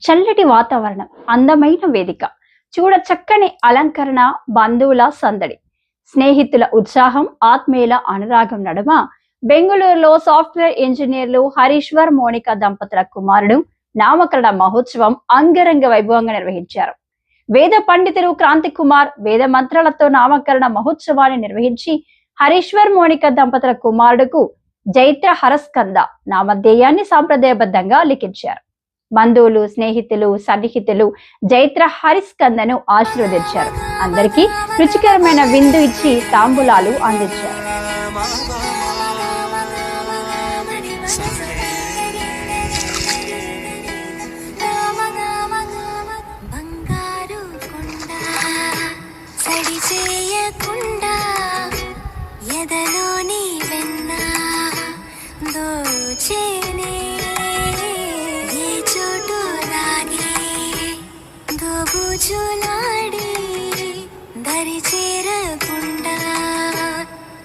చల్లటి వాతావరణం, అందమైన వేదిక, చూడ చక్కని అలంకరణ, బంధువుల సందడి, స్నేహితుల ఉత్సాహం, ఆత్మీయుల అనురాగం నడుమ బెంగళూరులో సాఫ్ట్వేర్ ఇంజనీర్లు హరీశ్వర్ మోనిక దంపతుల కుమారుడు నామకరణ మహోత్సవం అంగరంగ వైభవంగా నిర్వహించారు. వేద పండితులు క్రాంతి కుమార్ వేద మంత్రాలతో నామకరణ మహోత్సవాన్ని నిర్వహించి హరీశ్వర్ మోనిక దంపతుల కుమారుడుకు జైత్ర హరస్కంద నామధేయాన్ని సాంప్రదాయబద్ధంగా లిఖించారు. బంధువులు, స్నేహితులు, సన్నిహితులు జైత్ర హరిస్కందను ఆశీర్వదించారు. అందరికీ రుచికరమైన విందు ఇచ్చి తాంబూలాలు అందించారు. ఎదలోని వెన్నా దోచేనే ఏ చోటు రాగే దోబుజులాడి దరి చేరకుండా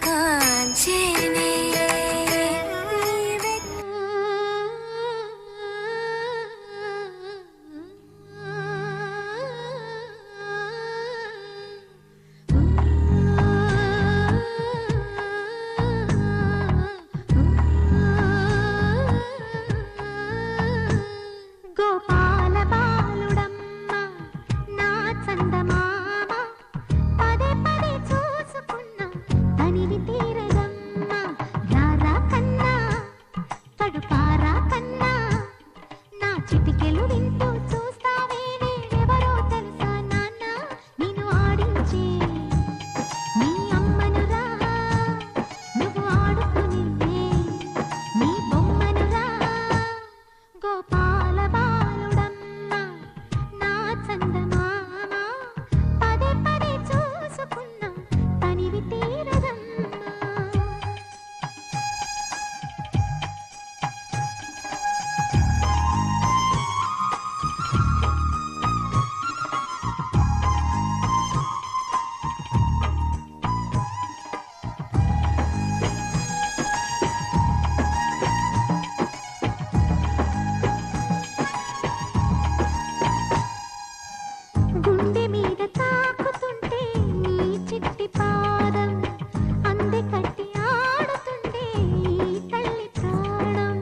కాంచేనే చిటికెలు వింటూ చూస్తావే ఎవరో తెలుసా నాన్న నిన్ను ఆడించే నీ అమ్మనురా నువ్వు ఆడుకునే నీ బొమ్మనురా గోపాల బాలుడమ్మ నా చందమామ పదే పదే చూసుకున్నా తనివి తీరదమ్మ. గుండె మీద తాకుతుంటే నీ చిట్టి పాదం అందే కట్టి ఆడుతుంటే ఈ తల్లి ప్రాణం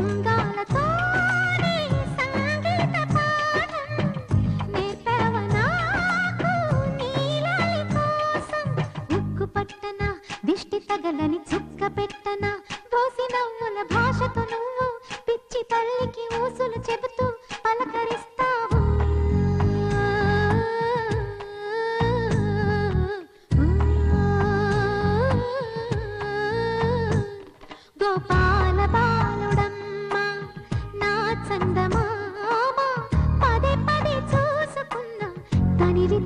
ఉంగాలతోనే సంగీత పాఠం నేర్పవ నాకు నీలాలి కోసం ఉక్కు పట్టన దిష్టి తగలని చుక్క పెట్టన దోసి నవ్వుల భాషతో నువ్వు పిచ్చి తల్లికి ఊసులు చెబుతూ పలకరిస్తావు. గోపాల బాలుడమ్మ నా చందమామ పదే పదే చూసుకున్నా తనివి